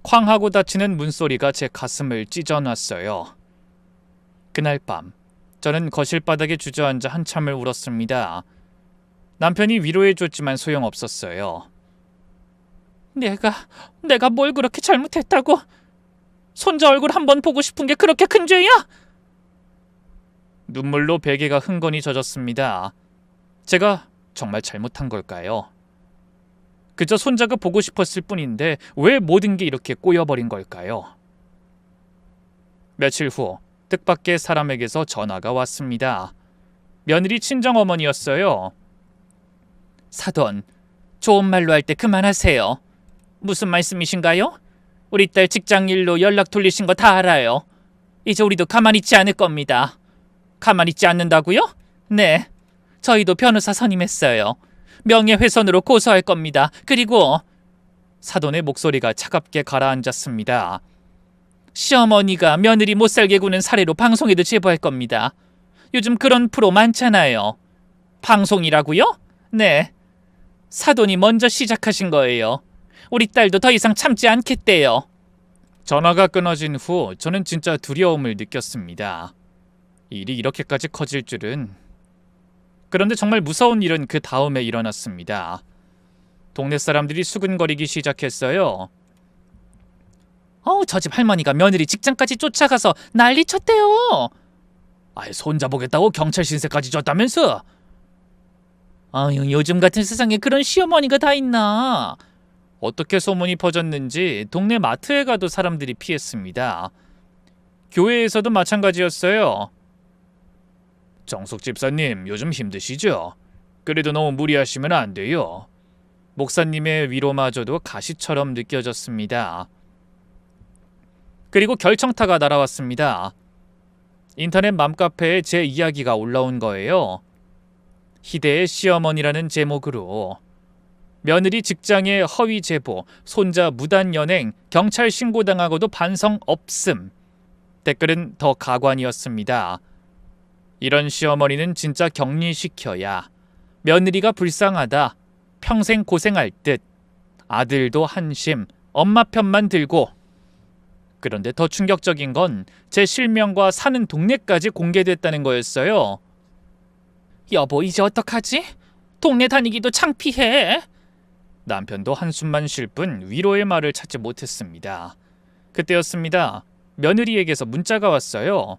쾅 하고 닫히는 문소리가 제 가슴을 찢어놨어요. 그날 밤 저는 거실 바닥에 주저앉아 한참을 울었습니다. 남편이 위로해줬지만 소용없었어요. 내가 뭘 그렇게 잘못했다고? 손자 얼굴 한번 보고 싶은 게 그렇게 큰 죄야? 눈물로 베개가 흥건히 젖었습니다. 제가 정말 잘못한 걸까요? 그저 손자가 보고 싶었을 뿐인데 왜 모든 게 이렇게 꼬여버린 걸까요? 며칠 후 뜻밖의 사람에게서 전화가 왔습니다. 며느리 친정어머니였어요. 사돈, 좋은 말로 할 때 그만하세요. 무슨 말씀이신가요? 우리 딸 직장일로 연락 돌리신 거 다 알아요. 이제 우리도 가만히 있지 않을 겁니다. 가만히 있지 않는다고요? 네, 저희도 변호사 선임했어요. 명예훼손으로 고소할 겁니다. 그리고... 사돈의 목소리가 차갑게 가라앉았습니다. 시어머니가 며느리 못살게 구는 사례로 방송에도 제보할 겁니다. 요즘 그런 프로 많잖아요. 방송이라고요? 네, 사돈이 먼저 시작하신 거예요. 우리 딸도 더 이상 참지 않겠대요. 전화가 끊어진 후 저는 진짜 두려움을 느꼈습니다. 일이 이렇게까지 커질 줄은. 그런데 정말 무서운 일은 그 다음에 일어났습니다. 동네 사람들이 수근거리기 시작했어요. 저 집 할머니가 며느리 직장까지 쫓아가서 난리 쳤대요. 아예 손자 보겠다고 경찰 신세까지 졌다면서? 아유, 요즘 같은 세상에 그런 시어머니가 다 있나. 어떻게 소문이 퍼졌는지 동네 마트에 가도 사람들이 피했습니다. 교회에서도 마찬가지였어요. 정숙 집사님, 요즘 힘드시죠? 그래도 너무 무리하시면 안 돼요. 목사님의 위로마저도 가시처럼 느껴졌습니다. 그리고 결정타가 날아왔습니다. 인터넷 맘카페에 제 이야기가 올라온 거예요. 희대의 시어머니라는 제목으로. 며느리 직장에 허위 제보, 손자 무단 연행, 경찰 신고당하고도 반성 없음. 댓글은 더 가관이었습니다. 이런 시어머니는 진짜 격리시켜야. 며느리가 불쌍하다. 평생 고생할 듯. 아들도 한심. 엄마 편만 들고. 그런데 더 충격적인 건 제 실명과 사는 동네까지 공개됐다는 거였어요. 여보, 이제 어떡하지? 동네 다니기도 창피해. 남편도 한숨만 쉴 뿐 위로의 말을 찾지 못했습니다. 그때였습니다. 며느리에게서 문자가 왔어요.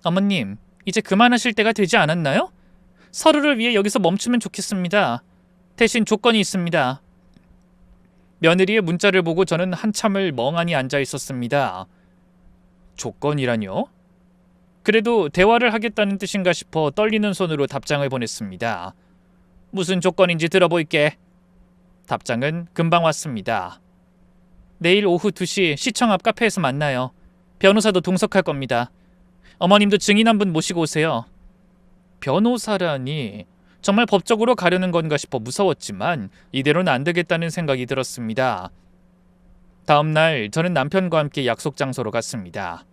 어머님, 이제 그만하실 때가 되지 않았나요? 서로를 위해 여기서 멈추면 좋겠습니다. 대신 조건이 있습니다. 며느리의 문자를 보고 저는 한참을 멍하니 앉아 있었습니다. 조건이라뇨? 그래도 대화를 하겠다는 뜻인가 싶어 떨리는 손으로 답장을 보냈습니다. 무슨 조건인지 들어볼게. 답장은 금방 왔습니다. 내일 오후 2시 시청 앞 카페에서 만나요. 변호사도 동석할 겁니다. 어머님도 증인 한 분 모시고 오세요. 변호사라니 정말 법적으로 가려는 건가 싶어 무서웠지만 이대로는 안 되겠다는 생각이 들었습니다. 다음 날 저는 남편과 함께 약속 장소로 갔습니다.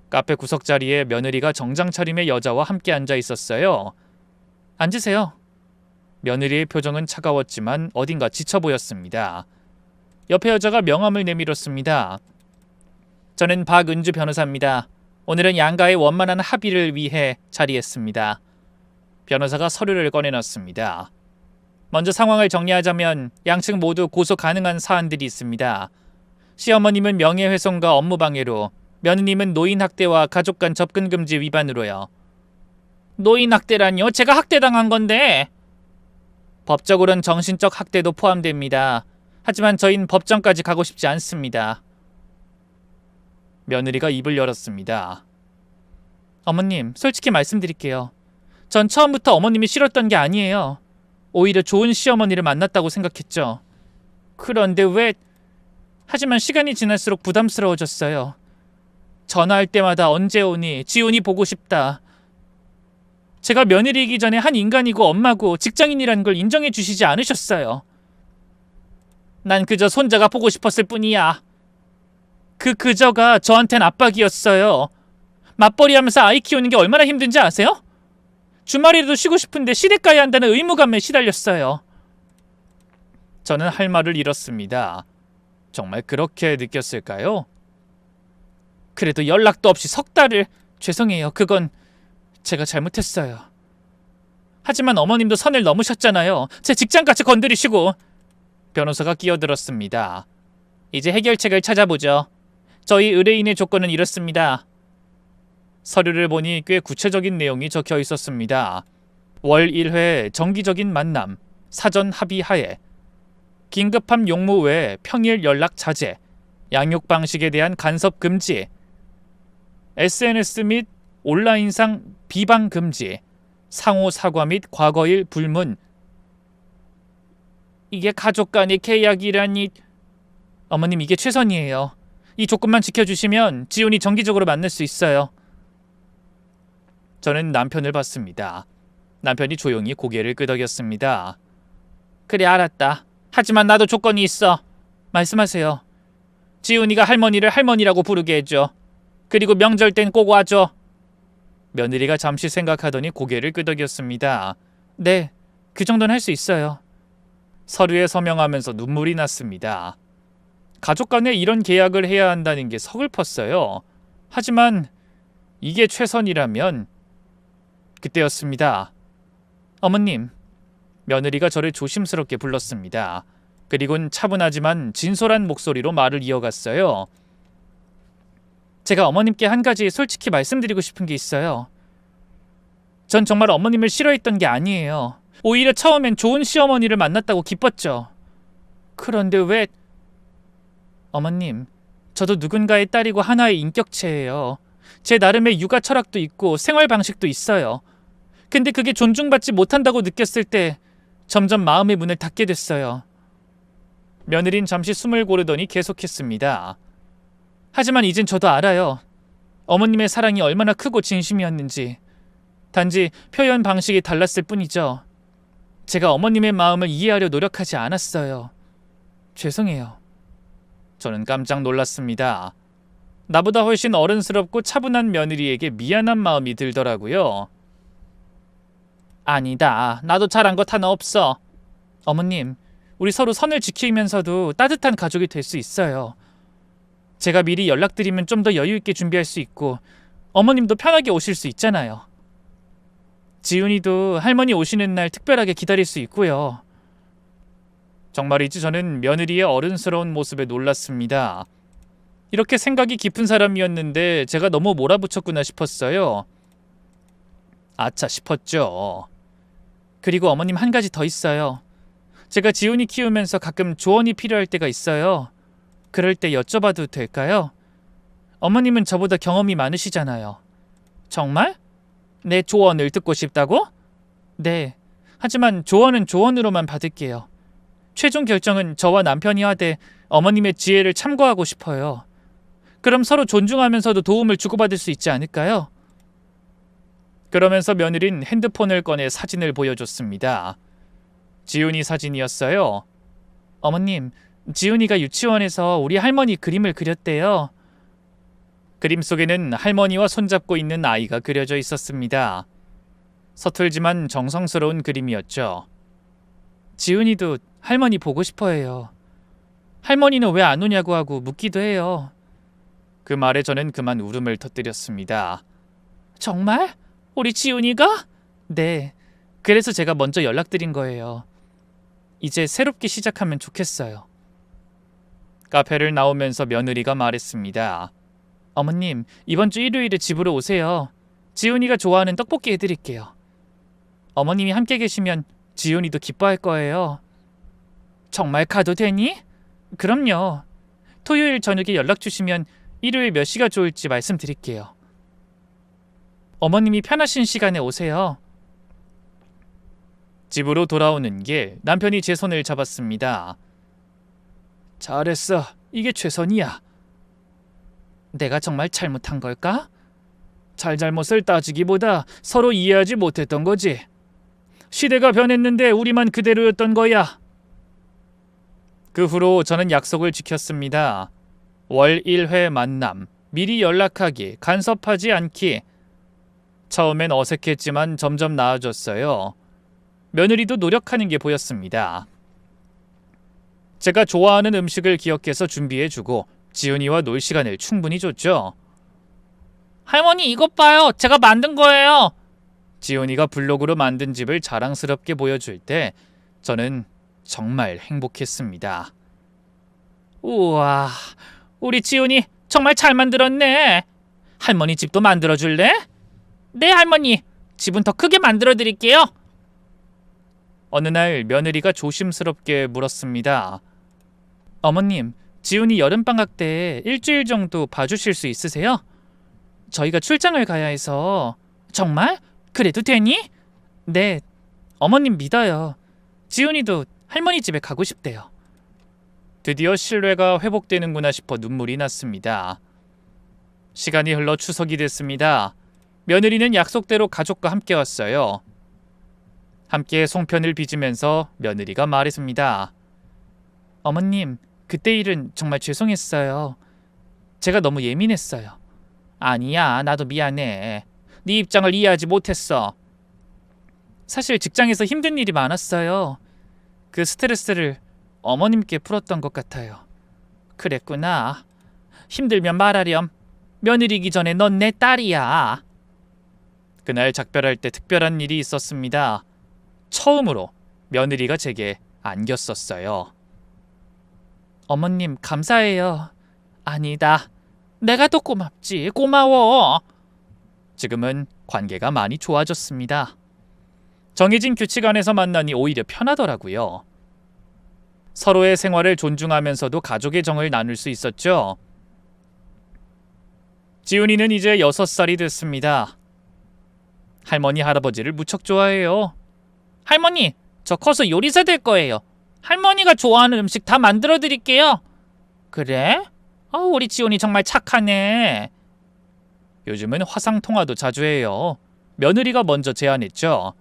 카페 구석자리에 며느리가 정장 차림의 여자와 함께 앉아 있었어요. 앉으세요. 며느리의 표정은 차가웠지만 어딘가 지쳐 보였습니다. 옆에 여자가 명함을 내밀었습니다. 저는 박은주 변호사입니다. 오늘은 양가의 원만한 합의를 위해 자리했습니다. 변호사가 서류를 꺼내놨습니다. 먼저 상황을 정리하자면 양측 모두 고소 가능한 사안들이 있습니다. 시어머님은 명예훼손과 업무방해로, 며느님은 노인학대와 가족 간 접근금지 위반으로요. 노인학대란요? 제가 학대당한 건데. 법적으로는 정신적 학대도 포함됩니다. 하지만 저희는 법정까지 가고 싶지 않습니다. 며느리가 입을 열었습니다. 어머님, 솔직히 말씀드릴게요. 전 처음부터 어머님이 싫었던 게 아니에요. 오히려 좋은 시어머니를 만났다고 생각했죠. 그런데 왜... 하지만 시간이 지날수록 부담스러워졌어요. 전화할 때마다 언제 오니, 지훈이 보고 싶다. 제가 며느리이기 전에 한 인간이고 엄마고 직장인이라는 걸 인정해 주시지 않으셨어요. 난 그저 손자가 보고 싶었을 뿐이야. 그저가 저한텐 압박이었어요. 맞벌이하면서 아이 키우는 게 얼마나 힘든지 아세요? 주말이라도 쉬고 싶은데 시댁 가야 한다는 의무감에 시달렸어요. 저는 할 말을 잃었습니다. 정말 그렇게 느꼈을까요? 그래도 연락도 없이 석 달을... 죄송해요. 그건 제가 잘못했어요. 하지만 어머님도 선을 넘으셨잖아요. 제 직장까지 건드리시고. 변호사가 끼어들었습니다. 이제 해결책을 찾아보죠. 저희 의뢰인의 조건은 이렇습니다. 서류를 보니 꽤 구체적인 내용이 적혀 있었습니다. 월 1회 정기적인 만남, 사전 합의하에, 긴급함 용무 외에 평일 연락 자제, 양육 방식에 대한 간섭 금지, SNS 및 온라인상 비방 금지, 상호 사과 및 과거일 불문. 이게 가족 간의 계약이라니. 어머님, 이게 최선이에요. 이 조건만 지켜주시면 지훈이 정기적으로 만날 수 있어요. 저는 남편을 봤습니다. 남편이 조용히 고개를 끄덕였습니다. 그래, 알았다. 하지만 나도 조건이 있어. 말씀하세요. 지훈이가 할머니를 할머니라고 부르게 해줘. 그리고 명절 땐 꼭 와줘. 며느리가 잠시 생각하더니 고개를 끄덕였습니다. 네, 그 정도는 할 수 있어요. 서류에 서명하면서 눈물이 났습니다. 가족 간에 이런 계약을 해야 한다는 게 서글펐어요. 하지만 이게 최선이라면... 그때였습니다. 어머님. 며느리가 저를 조심스럽게 불렀습니다. 그리곤 차분하지만 진솔한 목소리로 말을 이어갔어요. 제가 어머님께 한 가지 솔직히 말씀드리고 싶은 게 있어요. 전 정말 어머님을 싫어했던 게 아니에요. 오히려 처음엔 좋은 시어머니를 만났다고 기뻤죠. 그런데 왜... 어머님, 저도 누군가의 딸이고 하나의 인격체예요. 제 나름의 육아 철학도 있고 생활 방식도 있어요. 근데 그게 존중받지 못한다고 느꼈을 때 점점 마음의 문을 닫게 됐어요. 며느린 잠시 숨을 고르더니 계속했습니다. 하지만 이젠 저도 알아요. 어머님의 사랑이 얼마나 크고 진심이었는지. 단지 표현 방식이 달랐을 뿐이죠. 제가 어머님의 마음을 이해하려 노력하지 않았어요. 죄송해요. 저는 깜짝 놀랐습니다. 나보다 훨씬 어른스럽고 차분한 며느리에게 미안한 마음이 들더라고요. 아니다. 나도 잘한 것 하나 없어. 어머님, 우리 서로 선을 지키면서도 따뜻한 가족이 될 수 있어요. 제가 미리 연락드리면 좀 더 여유 있게 준비할 수 있고 어머님도 편하게 오실 수 있잖아요. 지훈이도 할머니 오시는 날 특별하게 기다릴 수 있고요. 정말이지 저는 며느리의 어른스러운 모습에 놀랐습니다. 이렇게 생각이 깊은 사람이었는데 제가 너무 몰아붙였구나 싶었어요. 아차 싶었죠. 그리고 어머님 한 가지 더 있어요. 제가 지훈이 키우면서 가끔 조언이 필요할 때가 있어요. 그럴 때 여쭤봐도 될까요? 어머님은 저보다 경험이 많으시잖아요. 정말? 내 조언을 듣고 싶다고? 네. 하지만 조언은 조언으로만 받을게요. 최종 결정은 저와 남편이 하되 어머님의 지혜를 참고하고 싶어요. 그럼 서로 존중하면서도 도움을 주고받을 수 있지 않을까요? 그러면서 며느린 핸드폰을 꺼내 사진을 보여줬습니다. 지훈이 사진이었어요. 어머님, 지훈이가 유치원에서 우리 할머니 그림을 그렸대요. 그림 속에는 할머니와 손잡고 있는 아이가 그려져 있었습니다. 서툴지만 정성스러운 그림이었죠. 지훈이도 할머니 보고 싶어해요. 할머니는 왜 안 오냐고 하고 묻기도 해요. 그 말에 저는 그만 울음을 터뜨렸습니다. 정말? 우리 지훈이가? 네. 그래서 제가 먼저 연락드린 거예요. 이제 새롭게 시작하면 좋겠어요. 카페를 나오면서 며느리가 말했습니다. 어머님, 이번 주 일요일에 집으로 오세요. 지훈이가 좋아하는 떡볶이 해드릴게요. 어머님이 함께 계시면 지훈이도 기뻐할 거예요. 정말 가도 되니? 그럼요. 토요일 저녁에 연락 주시면 일요일 몇 시가 좋을지 말씀드릴게요. 어머님이 편하신 시간에 오세요. 집으로 돌아오는 길 남편이 제 손을 잡았습니다. 잘했어. 이게 최선이야. 내가 정말 잘못한 걸까? 잘잘못을 따지기보다 서로 이해하지 못했던 거지. 시대가 변했는데 우리만 그대로였던 거야. 그 후로 저는 약속을 지켰습니다. 월 1회 만남, 미리 연락하기, 간섭하지 않기. 처음엔 어색했지만 점점 나아졌어요. 며느리도 노력하는 게 보였습니다. 제가 좋아하는 음식을 기억해서 준비해주고 지훈이와 놀 시간을 충분히 줬죠. 할머니 이것 봐요. 제가 만든 거예요. 지훈이가 블록으로 만든 집을 자랑스럽게 보여줄 때 저는 정말 행복했습니다. 우와, 우리 지훈이 정말 잘 만들었네. 할머니 집도 만들어줄래? 네 할머니, 집은 더 크게 만들어 드릴게요. 어느 날 며느리가 조심스럽게 물었습니다. 어머님, 지훈이 여름방학 때 일주일 정도 봐주실 수 있으세요? 저희가 출장을 가야 해서. 정말? 그래도 되니? 네, 어머님 믿어요. 지훈이도 할머니 집에 가고 싶대요. 드디어 신뢰가 회복되는구나 싶어 눈물이 났습니다. 시간이 흘러 추석이 됐습니다. 며느리는 약속대로 가족과 함께 왔어요. 함께 송편을 빚으면서 며느리가 말했습니다. 어머님, 그때 일은 정말 죄송했어요. 제가 너무 예민했어요. 아니야, 나도 미안해. 네 입장을 이해하지 못했어. 사실 직장에서 힘든 일이 많았어요. 그 스트레스를 어머님께 풀었던 것 같아요. 그랬구나. 힘들면 말하렴. 며느리기 전에 넌 내 딸이야. 그날 작별할 때 특별한 일이 있었습니다. 처음으로 며느리가 제게 안겼었어요. 어머님 감사해요. 아니다. 내가 더 고맙지. 고마워. 지금은 관계가 많이 좋아졌습니다. 정해진 규칙 안에서 만나니 오히려 편하더라고요. 서로의 생활을 존중하면서도 가족의 정을 나눌 수 있었죠. 지훈이는 이제 6살이 됐습니다. 할머니, 할아버지를 무척 좋아해요. 할머니, 저 커서 요리사 될 거예요. 할머니가 좋아하는 음식 다 만들어 드릴게요. 그래? 우리 지훈이 정말 착하네. 요즘은 화상통화도 자주 해요. 며느리가 먼저 제안했죠.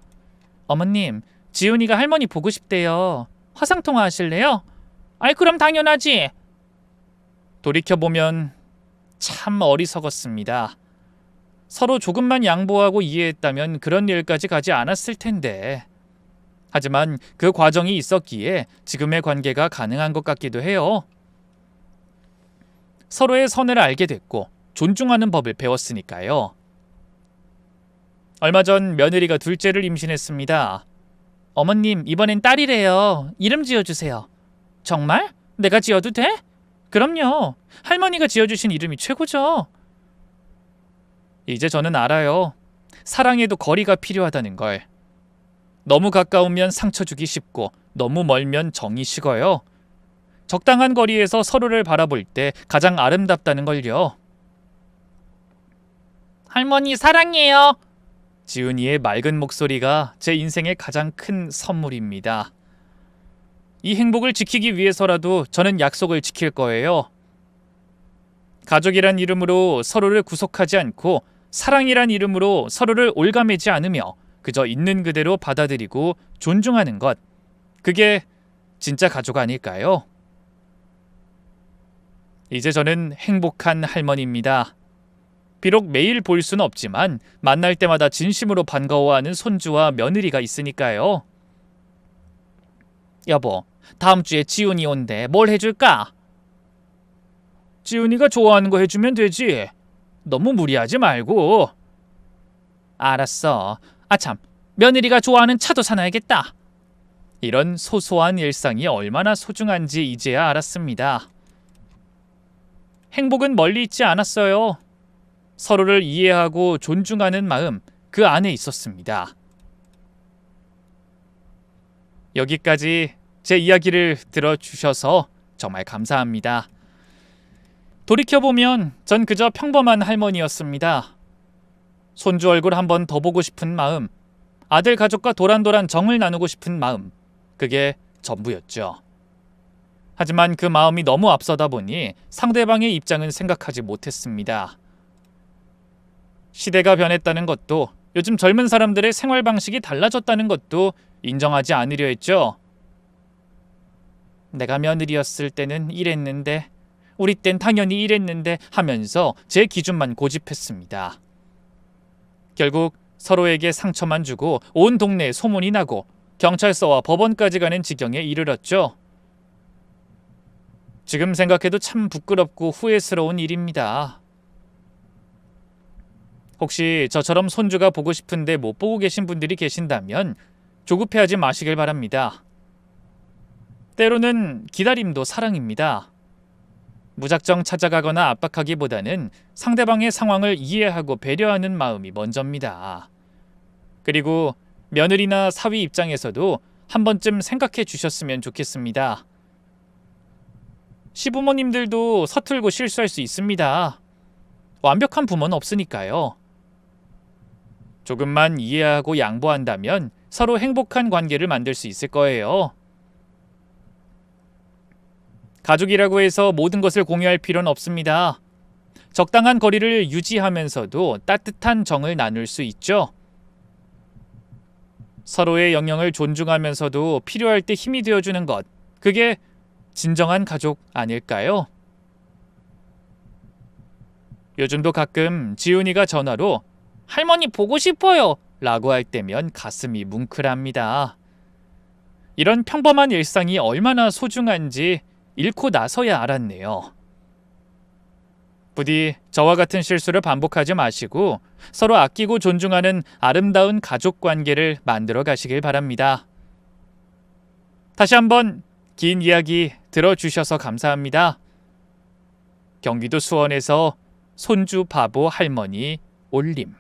어머님, 지훈이가 할머니 보고 싶대요. 화상통화 하실래요? 아이, 그럼 당연하지. 돌이켜보면 참 어리석었습니다. 서로 조금만 양보하고 이해했다면 그런 일까지 가지 않았을 텐데. 하지만 그 과정이 있었기에 지금의 관계가 가능한 것 같기도 해요. 서로의 선을 알게 됐고 존중하는 법을 배웠으니까요. 얼마 전 며느리가 둘째를 임신했습니다. 어머님, 이번엔 딸이래요. 이름 지어주세요. 정말? 내가 지어도 돼? 그럼요. 할머니가 지어주신 이름이 최고죠. 이제 저는 알아요. 사랑에도 거리가 필요하다는 걸. 너무 가까우면 상처 주기 쉽고 너무 멀면 정이 식어요. 적당한 거리에서 서로를 바라볼 때 가장 아름답다는 걸요. 할머니 사랑해요. 지훈이의 맑은 목소리가 제 인생의 가장 큰 선물입니다. 이 행복을 지키기 위해서라도 저는 약속을 지킬 거예요. 가족이란 이름으로 서로를 구속하지 않고 사랑이란 이름으로 서로를 올가매지 않으며 그저 있는 그대로 받아들이고 존중하는 것. 그게 진짜 가족 아닐까요? 이제 저는 행복한 할머니입니다. 비록 매일 볼 수는 없지만 만날 때마다 진심으로 반가워하는 손주와 며느리가 있으니까요. 여보, 다음 주에 지훈이 온대. 뭘 해줄까? 지훈이가 좋아하는 거 해주면 되지. 너무 무리하지 말고. 알았어. 아참, 며느리가 좋아하는 차도 사놔야겠다. 이런 소소한 일상이 얼마나 소중한지 이제야 알았습니다. 행복은 멀리 있지 않았어요. 서로를 이해하고 존중하는 마음, 그 안에 있었습니다. 여기까지 제 이야기를 들어주셔서 정말 감사합니다. 돌이켜보면 전 그저 평범한 할머니였습니다. 손주 얼굴 한 번 더 보고 싶은 마음, 아들 가족과 도란도란 정을 나누고 싶은 마음, 그게 전부였죠. 하지만 그 마음이 너무 앞서다 보니 상대방의 입장은 생각하지 못했습니다. 시대가 변했다는 것도, 요즘 젊은 사람들의 생활 방식이 달라졌다는 것도 인정하지 않으려 했죠. 내가 며느리였을 때는 이랬는데, 우리 땐 당연히 이랬는데 하면서 제 기준만 고집했습니다. 결국 서로에게 상처만 주고 온 동네에 소문이 나고 경찰서와 법원까지 가는 지경에 이르렀죠. 지금 생각해도 참 부끄럽고 후회스러운 일입니다. 혹시 저처럼 손주가 보고 싶은데 못 보고 계신 분들이 계신다면 조급해하지 마시길 바랍니다. 때로는 기다림도 사랑입니다. 무작정 찾아가거나 압박하기보다는 상대방의 상황을 이해하고 배려하는 마음이 먼저입니다. 그리고 며느리나 사위 입장에서도 한 번쯤 생각해 주셨으면 좋겠습니다. 시부모님들도 서툴고 실수할 수 있습니다. 완벽한 부모는 없으니까요. 조금만 이해하고 양보한다면 서로 행복한 관계를 만들 수 있을 거예요. 가족이라고 해서 모든 것을 공유할 필요는 없습니다. 적당한 거리를 유지하면서도 따뜻한 정을 나눌 수 있죠. 서로의 영역을 존중하면서도 필요할 때 힘이 되어주는 것, 그게 진정한 가족 아닐까요? 요즘도 가끔 지훈이가 전화로 할머니 보고 싶어요 라고 할 때면 가슴이 뭉클합니다. 이런 평범한 일상이 얼마나 소중한지 잃고 나서야 알았네요. 부디 저와 같은 실수를 반복하지 마시고 서로 아끼고 존중하는 아름다운 가족 관계를 만들어 가시길 바랍니다. 다시 한번 긴 이야기 들어주셔서 감사합니다. 경기도 수원에서 손주 바보 할머니 올림.